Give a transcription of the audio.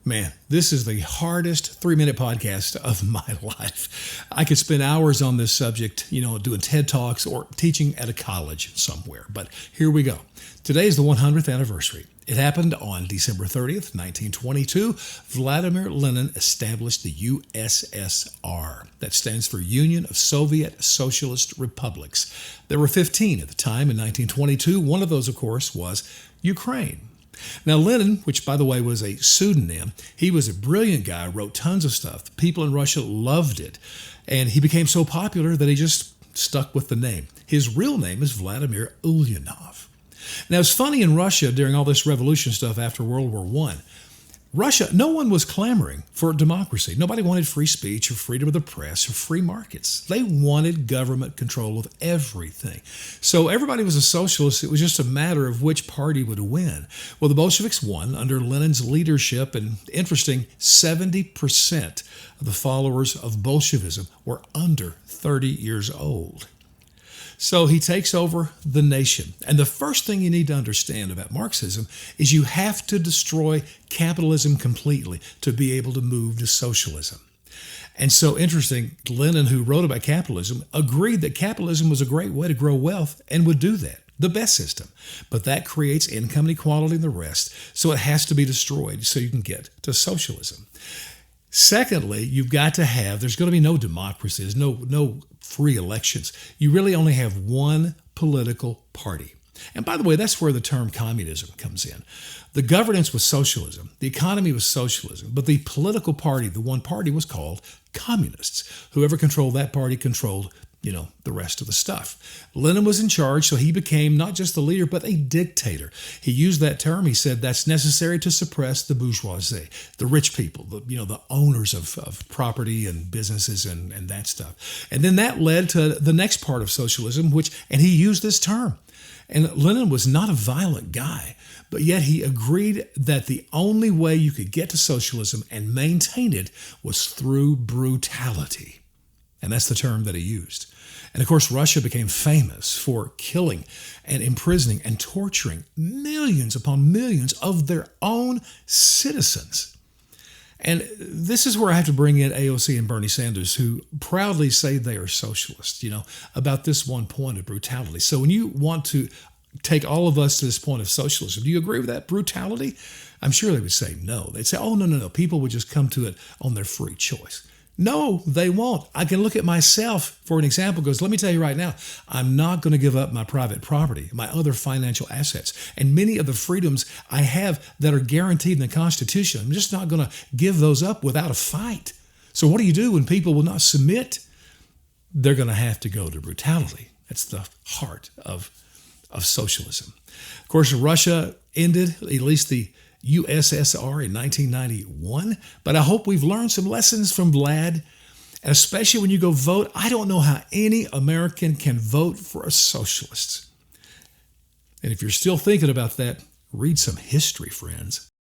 Man, this is the hardest 3-minute podcast of my life. I could spend hours on this subject, doing TED Talks or teaching at a college somewhere. But here we go. Today is the 100th anniversary. It happened on December 30th, 1922. Vladimir Lenin established the USSR. That stands for Union of Soviet Socialist Republics. There were 15 at the time in 1922. One of those, of course, was Ukraine. Now, Lenin, which, by the way, was a pseudonym, he was a brilliant guy, wrote tons of stuff. People in Russia loved it. And he became so popular that he just stuck with the name. His real name is Vladimir Ulyanov. Now, it's funny, in Russia, during all this revolution stuff after World War I, Russia, no one was clamoring for democracy. Nobody wanted free speech or freedom of the press or free markets. They wanted government control of everything. So everybody was a socialist. It was just a matter of which party would win. Well, the Bolsheviks won under Lenin's leadership, and interesting, 70% of the followers of Bolshevism were under 30 years old. So he takes over the nation. And the first thing you need to understand about Marxism is you have to destroy capitalism completely to be able to move to socialism. And so interesting, Lenin, who wrote about capitalism, agreed that capitalism was a great way to grow wealth and would do that, the best system. But that creates income inequality and the rest. So it has to be destroyed so you can get to socialism. Secondly, you've got to have, there's going to be no democracy, there's no free elections. You really only have one political party. And by the way, that's where the term communism comes in. The governance was socialism, the economy was socialism, but the political party, the one party, was called communists. Whoever controlled that party controlled the rest of the stuff. Lenin was in charge, so he became not just the leader, but a dictator. He used that term. He said that's necessary to suppress the bourgeoisie, the rich people, the owners of property and businesses and that stuff. And then that led to the next part of socialism, and he used this term. And Lenin was not a violent guy, but yet he agreed that the only way you could get to socialism and maintain it was through brutality. And that's the term that he used. And of course, Russia became famous for killing and imprisoning and torturing millions upon millions of their own citizens. And this is where I have to bring in AOC and Bernie Sanders, who proudly say they are socialists, about this one point of brutality. So when you want to take all of us to this point of socialism, do you agree with that brutality? I'm sure they would say no. They'd say, oh, no. People would just come to it on their free choice. No, they won't. I can look at myself for an example, because let me tell you right now, I'm not going to give up my private property, my other financial assets, and many of the freedoms I have that are guaranteed in the Constitution. I'm just not going to give those up without a fight. So what do you do when people will not submit? They're going to have to go to brutality. That's the heart of socialism. Of course, Russia ended, at least the USSR, in 1991, but I hope we've learned some lessons from Vlad, and especially when you go vote. I don't know how any American can vote for a socialist. And if you're still thinking about that, read some history, friends.